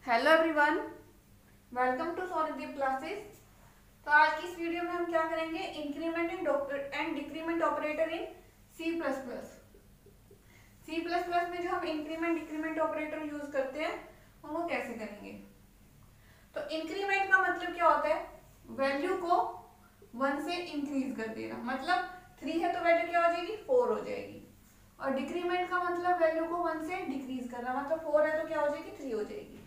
Hello everyone, welcome to Sonideep classes. तो आज की इस वीडियो में हम क्या करेंगे, increment and decrement operator in C plus plus. C plus plus में जो हम इंक्रीमेंट डिक्रीमेंट ऑपरेटर यूज करते हैं वो कैसे करेंगे। तो इंक्रीमेंट का मतलब क्या होता है, वैल्यू को 1 से इंक्रीज कर देना। मतलब 3 है तो वैल्यू क्या हो जाएगी, 4 हो जाएगी। और डिक्रीमेंट का मतलब वैल्यू को 1 से डिक्रीज करना, मतलब 4 है तो क्या हो जाएगी, 3 हो जाएगी।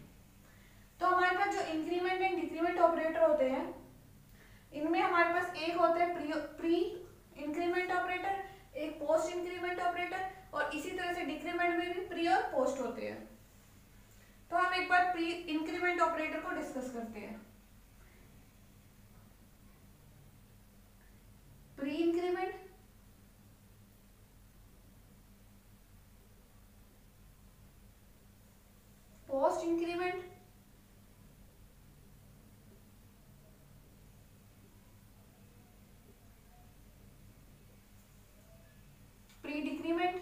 तो हमारे पास जो इंक्रीमेंट एंड डिक्रीमेंट ऑपरेटर होते हैं, इनमें हमारे पास एक होता है प्री इंक्रीमेंट ऑपरेटर, एक पोस्ट इंक्रीमेंट ऑपरेटर, और इसी तरह से डिक्रीमेंट में भी प्री और पोस्ट होते हैं। तो हम एक बार प्री इंक्रीमेंट ऑपरेटर को डिस्कस करते हैं। Pre increment, post increment, pre decrement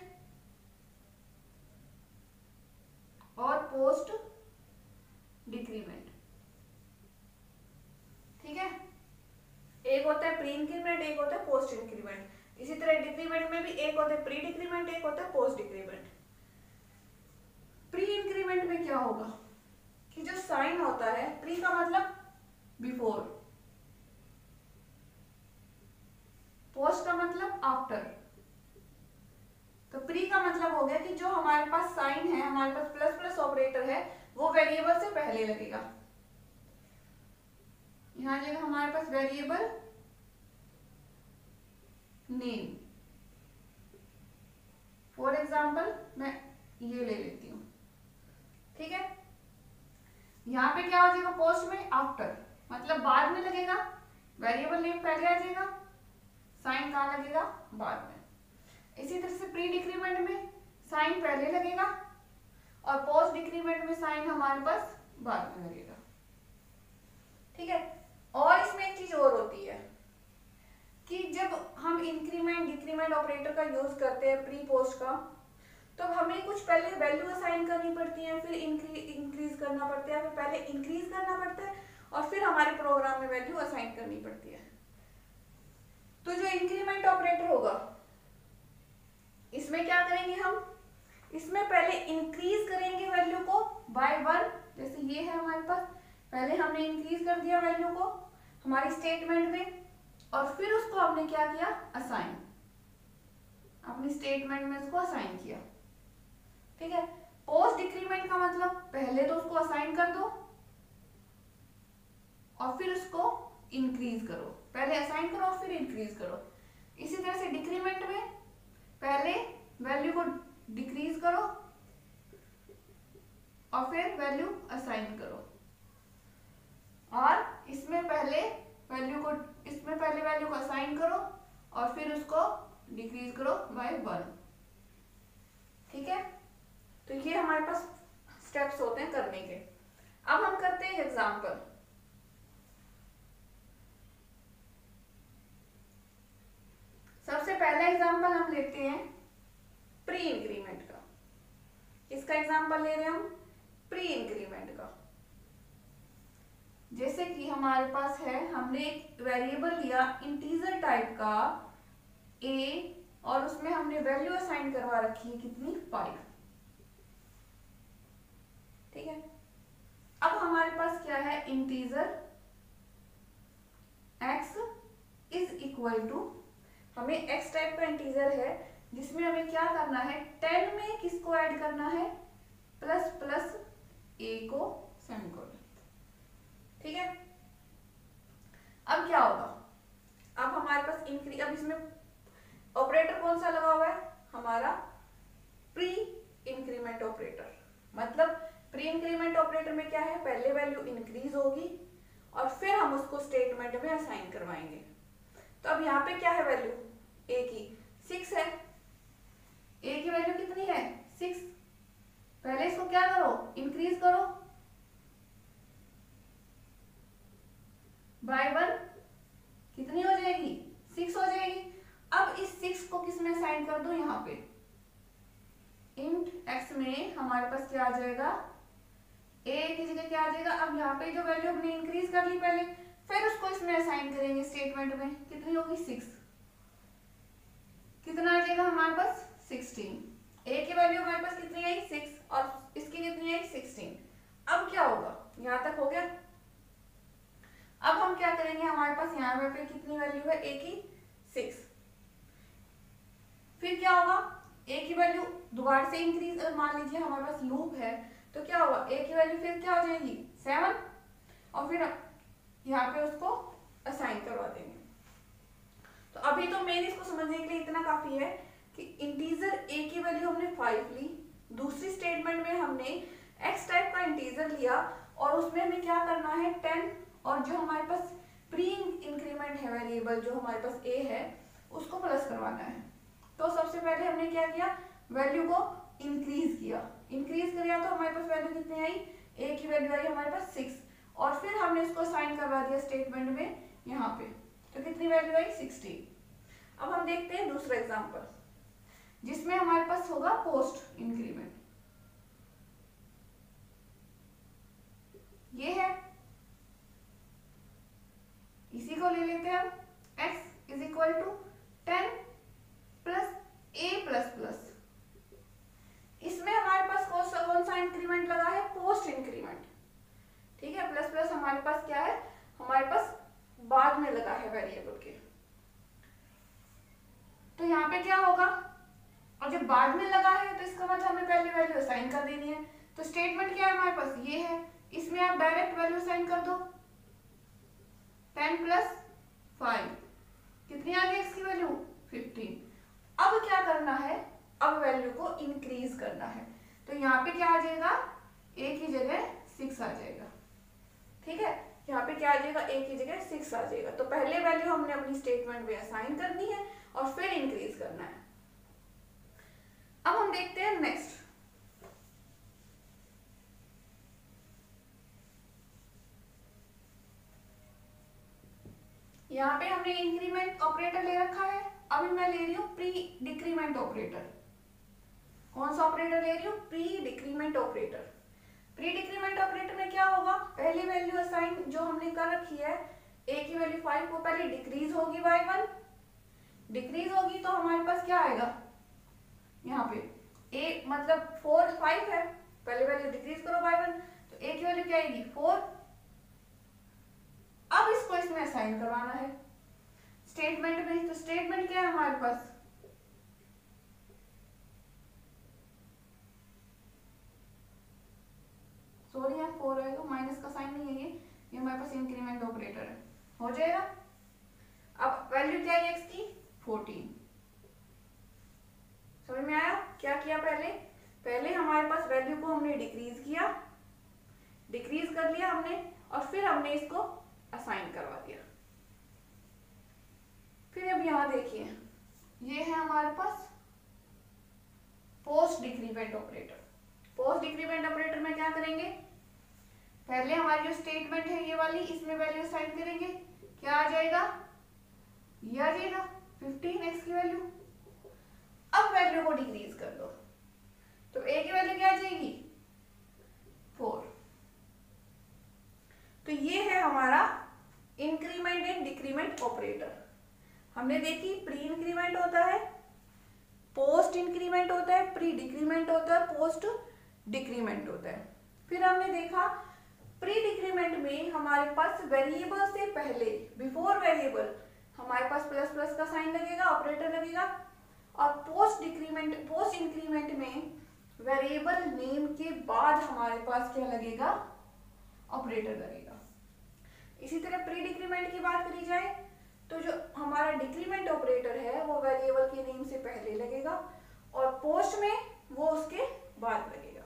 और पोस्ट डिक्रीमेंट। ठीक है, एक होता है प्री इंक्रीमेंट, एक होता है पोस्ट इंक्रीमेंट। इसी तरह डिक्रीमेंट में भी एक होता है प्री डिक्रीमेंट, एक होता है पोस्ट डिक्रीमेंट। प्री इंक्रीमेंट में क्या होगा कि जो साइन होता है, प्री का मतलब बिफोर, पोस्ट का मतलब आफ्टर। तो प्री का मतलब हो गया कि जो हमारे पास साइन है, हमारे पास प्लस प्लस ऑपरेटर है, वो वेरिएबल से पहले लगेगा। यहां आ जाएगा हमारे पास वेरिएबल नेम। फॉर एग्जाम्पल मैं ये ले लेती हूं, ठीक है। यहां पे क्या हो जाएगा, पोस्ट में आफ्टर, मतलब बाद में लगेगा। वेरिएबल नेम पहले आ जाएगा, साइन कहां लगेगा, बाद में। इसी तरह से प्री डिक्रीमेंट में साइन पहले लगेगा और पोस्ट डिक्रीमेंट में साइन हमारे पास बाद में लगेगा। ठीक है। और इसमें एक चीज और होती है कि जब हम इंक्रीमेंट डिक्रीमेंट ऑपरेटर का यूज करते हैं प्री पोस्ट का, तो हमें कुछ पहले वैल्यू असाइन करनी पड़ती है, फिर इंक्रीज करना पड़ता है, फिर पहले इंक्रीज करना पड़ता है और फिर हमारे प्रोग्राम में वैल्यू असाइन करनी पड़ती है। तो जो इंक्रीमेंट ऑपरेटर होगा, इसमें क्या करेंगे हम, इसमें पहले इंक्रीज करेंगे वैल्यू को बाय 1। जैसे ये है हमारे पास, पहले हमने इंक्रीज कर दिया वैल्यू को हमारी स्टेटमेंट में, और फिर उसको हमने क्या किया, असाइन, अपनी स्टेटमेंट में उसको असाइन किया। ठीक है। पोस्ट डिक्रीमेंट का मतलब पहले तो उसको असाइन कर दो और फिर उसको इंक्रीज करो, पहले असाइन करो और फिर इंक्रीज करो। इसी तरह से डिक्रीमेंट में पहले वैल्यू को डिक्रीज करो और फिर वैल्यू असाइन करो, और इसमें पहले वैल्यू को असाइन करो और फिर उसको डिक्रीज करो बाय 1। ठीक है। तो ये हमारे पास स्टेप्स होते हैं करने के। अब हम करते हैं एग्जांपल। सबसे पहला एग्जांपल हम लेते हैं प्री इंक्रीमेंट का। किसका एग्जांपल ले रहे हैं हम, प्री इंक्रीमेंट का। जैसे कि हमारे पास है, हमने एक वेरिएबल लिया इंटीजर टाइप का a, और उसमें हमने वैल्यू असाइन करवा रखी है कितनी, 5। ठीक है। अब हमारे पास क्या है, integer x is equal to, हमें x टाइप का इंटीजर है जिसमें हमें क्या करना है, 10 में किसको ऐड करना है, प्लस प्लस a को सेमीकोलन। ठीक है। अब क्या होगा, अब हमारे पास अब इसमें ऑपरेटर कौन सा लगा हुआ है, हमारा प्री इंक्रीमेंट ऑपरेटर। मतलब प्री इंक्रीमेंट ऑपरेटर में क्या है, पहले वैल्यू इंक्रीज होगी और फिर हम उसको स्टेटमेंट में असाइन करवाएंगे। तो अब यहाँ पे क्या है, वैल्यू a की 6 है, a की वैल्यू कितनी है, 6। पहले इसको क्या करो, इंक्रीज करो बाय 1, कितनी हो जाएगी, 6 हो जाएगी। अब इस 6 को किस में असाइन कर दो, यहाँ पे इंट x में हमारे पास क्या आ जाएगा, ए की जगह क्या आ जाएगा, अब यहाँ पे जो वैल्यू हमने इंक्रीज कर ली पहले, फिर उसको इसमें असाइन करेंगे स्टेटमेंट में, कितनी होगी 6, कितना आ जाएगा हमारे पास 16। ए की वैल्यू हमारे पास कितनी आई 6 और इसकी कितनी आई 16। अब क्या होगा, यहां तक हो गया। अब हम क्या करेंगे, हमारे पास यहाँ पे कितनी वैल्यू है ए की 6, फिर क्या होगा ए की वैल्यू दोबारा से इंक्रीज, मान लीजिए हमारे पास लूप है तो क्या होगा ए की वैल्यू फिर क्या हो जाएगी 7 और फिर यहाँ पे उसको असाइन करवा देंगे। तो अभी तो मेन इसको समझने के लिए इतना काफी है कि इंटीजर ए की वैल्यू हमने 5 ली, दूसरी स्टेटमेंट में हमने एक्स टाइप का इंटीजर लिया और उसमें हमें क्या करना है 10 और जो हमारे पास प्री इंक्रीमेंट है वेरिएबल जो हमारे पास ए है उसको प्लस करवाना है। तो सबसे पहले हमने क्या किया, वैल्यू को इंक्रीज किया, इंक्रीज किया तो हमारे पास वैल्यू कितनी आई, ए की वैल्यू आई हमारे पास 6 और फिर हमने इसको साइन करवा दिया स्टेटमेंट में यहाँ पे, तो कितनी वैल्यू आई 16। अब हम देखते हैं दूसरा एग्जांपल जिसमें हमारे पास होगा पोस्ट इंक्रीमेंट। ये है, इसी को ले लेते हैं हम, x is equal to 10 plus a plus plus, इसमें हमारे पास कौन सा इंक्रीमेंट लगा है, पोस्ट इंक्रीमेंट, ठीक है। प्लस प्लस हमारे पास क्या है, हमारे पास बाद में लगा है वेरिएबल के, तो यहाँ पे क्या होगा, और जब बाद में लगा है तो इसका मतलब हमें पहले वैल्यू असाइन कर देनी है। तो स्टेटमेंट क्या है हमारे पास, ये है, इसमें आप डायरेक्ट वैल्यू असाइन कर दो, 10 प्लस 5 कितनी आ गई इसकी वैल्यू 15। अब क्या करना है, अब वैल्यू को इंक्रीज करना है, तो यहाँ पे क्या आ जाएगा, ए की जगह 6 आ जाएगा, ठीक है। यहाँ पे क्या आ जाएगा, ए की जगह 6 आ जाएगा। तो पहले वैल्यू हमने अपनी स्टेटमेंट में असाइन करनी है और फिर इंक्रीज करना है। अब हम देखते हैं नेक्स्ट, यहाँ पे हमने इंक्रीमेंट ऑपरेटर ले रखा है, अभी मैं ले रही हूँ प्री डिक्रीमेंट ऑपरेटर। कौन सा ऑपरेटर ले रही हूँ, pre decrement operator. Pre decrement operator में क्या होगा, पहली वैल्यू असाइन जो हमने कर रखी है ए की वैल्यू 5 वो पहले डिक्रीज होगी बाय 1, डिक्रीज होगी तो हमारे पास क्या आएगा, यहाँ पे ए मतलब 4 5 है, पहले वैल्यू डिक्रीज करो बाय 1 तो ए की वैल्यू क्या आएगी 4। अब इसको इसमें असाइन करवाना है स्टेटमेंट में, तो स्टेटमेंट क्या है हमारे पास, सॉरी यहाँ 4 आएगा, माइनस का साइन नहीं है, ये हमारे पास इंक्रीमेंट ऑपरेटर है, हो जाएगा। अब वैल्यू क्या है एक्स की 14, समझ में आया क्या किया, पहले हमारे पास वैल्यू को हमने डिक्रीज किया, डिक्रीज कर लिया हमने और फिर हमने इसको असाइन करवा दिया। फिर अब यहां देखिए, ये है हमारे पास post decrement operator. Post decrement operator में क्या करेंगे, पहले हमारी जो स्टेटमेंट है ये वाली, इसमें वैल्यू असाइन करेंगे, क्या आ जाएगा, ये आ जाएगा 15 एक्स की वैल्यू। अब वैल्यू को डिक्रीज कर दो तो ए की वैल्यू क्या आ जाएगी 4। तो ये है हमारा इंक्रीमेंट एंड डिक्रीमेंट ऑपरेटर। हमने देखी प्री इंक्रीमेंट होता है, पोस्ट इंक्रीमेंट होता है, प्री डिक्रीमेंट होता है, पोस्ट डिक्रीमेंट होता है। फिर हमने देखा प्री डिक्रीमेंट में हमारे पास वेरिएबल से पहले, बिफोर वेरिएबल हमारे पास प्लस प्लस का साइन लगेगा, ऑपरेटर लगेगा, और पोस्ट इंक्रीमेंट में वेरिएबल नेम के बाद हमारे पास क्या लगेगा, ऑपरेटर लगेगा। इसी तरह प्री डिक्रीमेंट की बात करी जाए तो जो हमारा डिक्रीमेंट ऑपरेटर है वो वेरिएबल के नेम से पहले लगेगा और पोस्ट में वो उसके बाद लगेगा।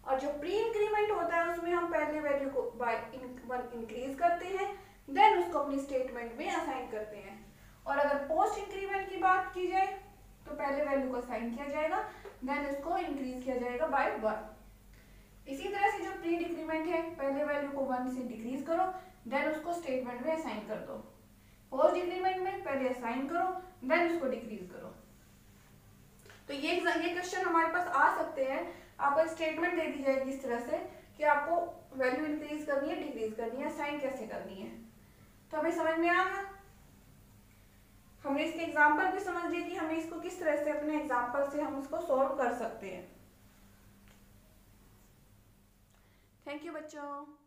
और जो प्री इंक्रीमेंट होता है उसमें हम पहले वैल्यू को बाय 1 इंक्रीज करते हैं, देन उसको अपनी स्टेटमेंट में असाइन करते हैं। और अगर पोस्ट इंक्रीमेंट की बात की जाए तो पहले वैल्यू को असाइन किया जाएगा, देन इसको इंक्रीज किया जाएगा बाय 1। इसी तरह से जो प्री डिक्रीमेंट है, पहले वैल्यू को 1 से डिक्रीज करो, देन उसको स्टेटमेंट में असाइन कर दो। पोस्ट डिक्रीमेंट में पहले असाइन करो, देन उसको डिक्रीज करो। तो ये क्वेश्चन हमारे पास आ सकते हैं, आपको स्टेटमेंट दे दी जाएगी इस तरह से कि आपको वैल्यू इंक्रीज करनी है, डिक्रीज करनी है, साइन कैसे करनी है। तो हमें समझ में आ गया। हमने इसके एग्जाम्पल भी समझ लिए कि हमें इसको किस तरह से अपने एग्जाम्पल से हम इसको सॉल्व कर सकते हैं। थैंक यू बच्चों।